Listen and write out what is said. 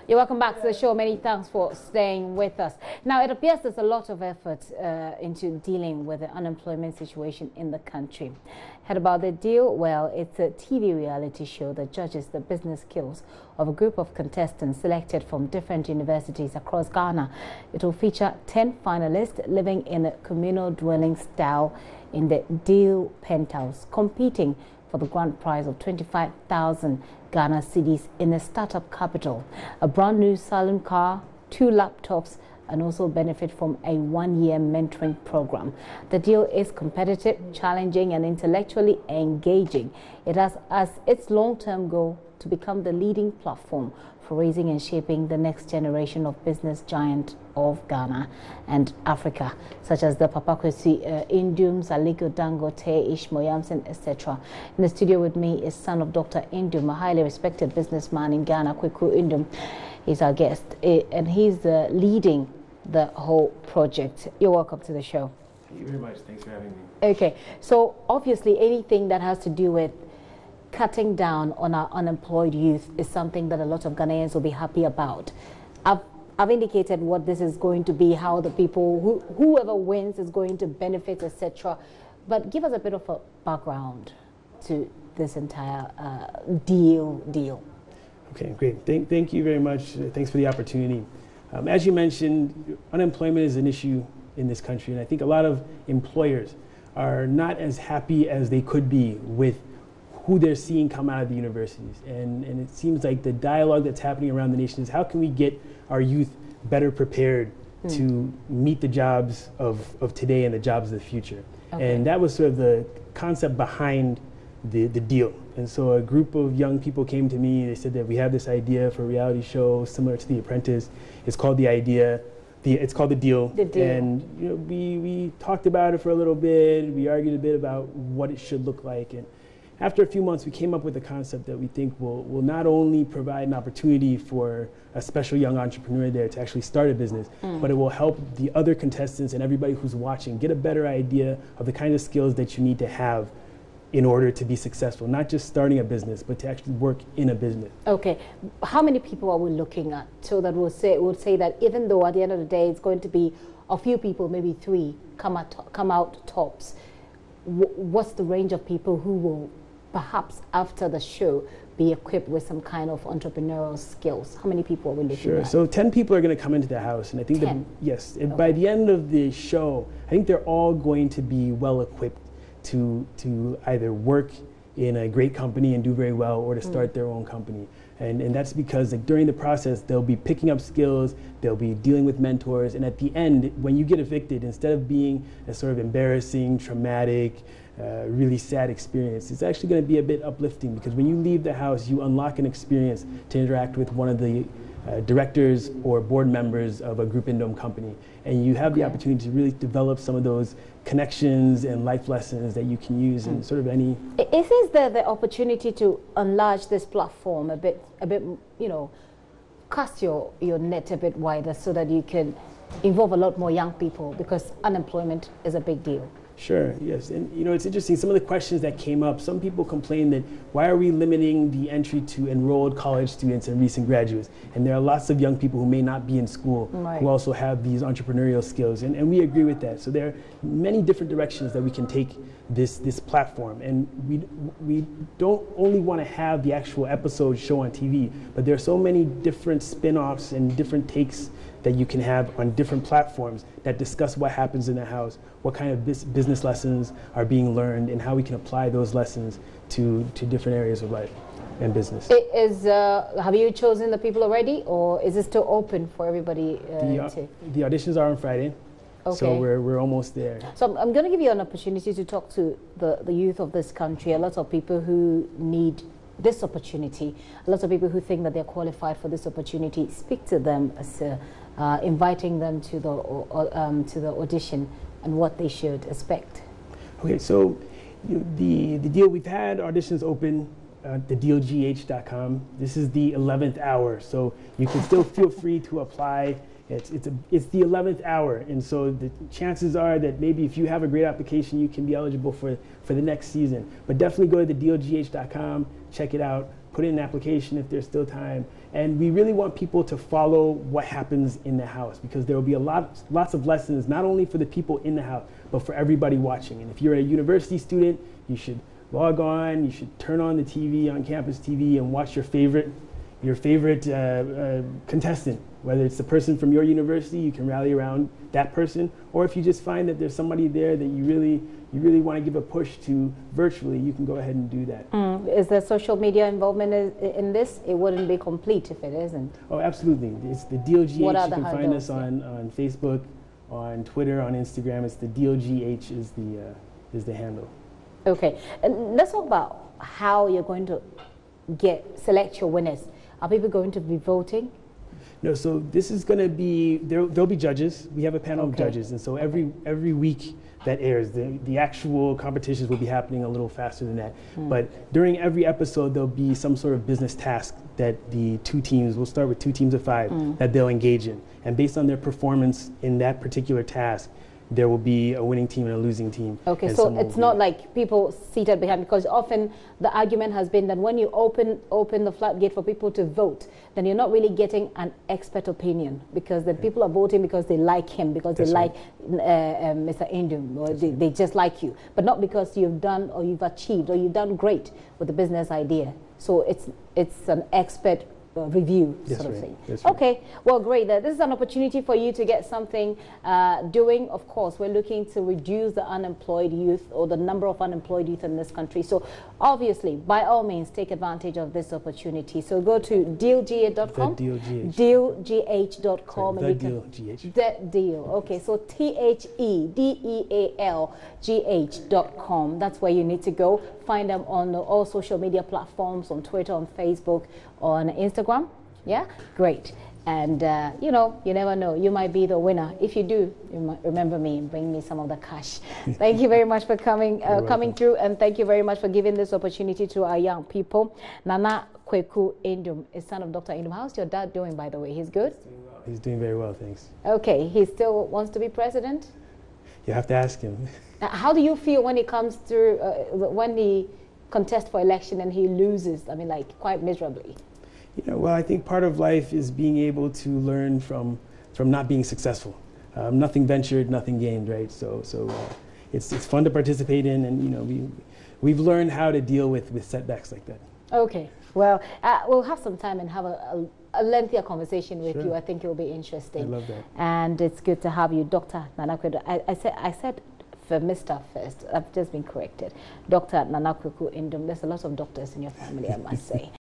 You're welcome back to the show. Many thanks for staying with us. Now, it appears there's a lot of effort into dealing with the unemployment situation in the country. Heard about the deal? Well, it's a TV reality show that judges the business skills of a group of contestants selected from different universities across Ghana. It will feature 10 finalists living in a communal dwelling style in the Deal penthouse, competing for the grand prize of 25,000 Ghana cedis in a startup capital, a brand new salon car, 2 laptops, and also benefit from a 1-year mentoring program. The deal is competitive, challenging, and intellectually engaging. It has as its long-term goal to become the leading platform for raising and shaping the next generation of business giant of Ghana and Africa, such as the Papa Kwesi, Nduom, Aliko Dangote, Ishmael Yamson, etc. In the studio with me is son of Dr. Nduom, a highly respected businessman in Ghana, Kweku Nduom. He's our guest, and he's leading the whole project. You're welcome to the show. Thank you very much. Thanks for having me. Okay, so obviously anything that has to do with cutting down on our unemployed youth is something that a lot of Ghanaians will be happy about. I've indicated what this is going to be, how the people, whoever wins is going to benefit, etc. But give us a bit of a background to this entire deal. Okay, great. Thank you very much. Thanks for the opportunity. As you mentioned, unemployment is an issue in this country, and I think a lot of employers are not as happy as they could be with who they're seeing come out of the universities. And it seems like the dialogue that's happening around the nation is how can we get our youth better prepared to meet the jobs of today and the jobs of the future. Okay. And that was sort of the concept behind the deal. And so a group of young people came to me. They said that we have this idea for a reality show similar to The Apprentice. It's called it's called The Deal. The Deal. And you know, we talked about it for a little bit. We argued a bit about what it should look like. And after a few months, we came up with a concept that we think will not only provide an opportunity for a special young entrepreneur there to actually start a business, but it will help the other contestants and everybody who's watching get a better idea of the kind of skills that you need to have in order to be successful, not just starting a business, but to actually work in a business. Okay, how many people are we looking at? So that we'll say that even though at the end of the day it's going to be a few people, maybe 3 come out tops, what's the range of people who will perhaps after the show be equipped with some kind of entrepreneurial skills? How many people are we looking Sure. at? So 10 people are going to come into the house, and I think 10? Yes. And by the end of the show, I think they're all going to be well equipped to either work in a great company and do very well, or to start their own company. And that's because during the process, they'll be picking up skills, they'll be dealing with mentors, and at the end, when you get evicted, instead of being a sort of embarrassing, traumatic, really sad experience, it's actually going to be a bit uplifting, because when you leave the house, you unlock an experience to interact with one of the directors or board members of a Groupe Nduom company, and you have the opportunity to really develop some of those connections and life lessons that you can use in sort of any. Is this the opportunity to enlarge this platform a bit, you know, cast your net a bit wider so that you can involve a lot more young people, because unemployment is a big deal? Sure, yes. And you know, it's interesting, some of the questions that came up, some people complain that why are we limiting the entry to enrolled college students and recent graduates? And there are lots of young people who may not be in school who also have these entrepreneurial skills, and we agree with that. So there are many different directions that we can take this platform, and we don't only want to have the actual episode show on TV, but there are so many different spin-offs and different takes that you can have on different platforms that discuss what happens in the house, what kind of business lessons are being learned, and how we can apply those lessons to different areas of life and business. Have you chosen the people already, or is it still open for everybody The auditions are on Friday. Okay. So we're almost there. So I'm going to give you an opportunity to talk to the youth of this country, a lot of people who need this opportunity, a lot of people who think that they're qualified for this opportunity. Speak to them as inviting them to the audition and what they should expect. Okay, so the deal, we've had auditions open at thedealgh.com. This is the 11th hour, so you can still feel free to apply. It's the 11th hour, and so the chances are that maybe if you have a great application, you can be eligible for the next season. But definitely go to thedealgh.com, check it out, put in an application if there's still time, And we really want people to follow what happens in the house, because there will be lots of lessons, not only for the people in the house, but for everybody watching. And if you're a university student, you should log on, you should turn on the TV, on campus TV, and watch your favorite contestant. Whether it's the person from your university, you can rally around that person, or if you just find that there's somebody there that you really want to give a push to virtually, you can go ahead and do that. Is there social media involvement in this? It wouldn't be complete if it isn't. Oh, absolutely. It's the DealGH. You can find us yeah. on Facebook, on Twitter, on Instagram. It's the DealGH is the handle. Okay, and let's talk about how you're going to select your winners. Are people going to be voting? No, so this is going to be, there'll be judges. We have a panel of judges, and so every week that airs, the actual competitions will be happening a little faster than that. But during every episode, there'll be some sort of business task that the two teams, we'll start with 2 teams of 5, that they'll engage in. And based on their performance in that particular task, there will be a winning team and a losing team. Okay, so it's not like people seated behind, because often the argument has been that when you open the floodgate for people to vote, then you're not really getting an expert opinion, because then people are voting because they like him, because they like Mr. Nduom, or they just like you, but not because you've done or you've achieved or you've done great with the business idea. So it's an expert review sort of thing. Okay, well, great. This is an opportunity for you to get something doing. Of course, we're looking to reduce the unemployed youth, or the number of unemployed youth in this country. So obviously, by all means, take advantage of this opportunity. So go to dealgh.com. Dealgh.com. That deal. Okay, so THEDEALGH.com. That's where you need to go. Find them on all social media platforms, on Twitter, on Facebook, on Instagram. Yeah, great. And you know, you never know, you might be the winner. If you do, you might remember me and bring me some of the cash. Thank you very much for coming through, and thank you very much for giving this opportunity to our young people. Nana Kweku Nduom is son of Dr. Nduom. How's your dad doing, by the way? He's good? He's doing very well, thanks. Okay, he still wants to be president? You have to ask him. How do you feel when he comes through, when he contests for election and he loses, I mean, like, quite miserably? You know, well, I think part of life is being able to learn from not being successful. Nothing ventured, nothing gained, right? So it's fun to participate in, and you know, we've learned how to deal with setbacks like that. Okay, well, we'll have some time and have a lengthier conversation with you. I think it will be interesting. I love that. And it's good to have you, Dr. Nana Kweku. I said for Mr. first. I've just been corrected. Dr. Nana Kweku Nduom. There's a lot of doctors in your family, I must say.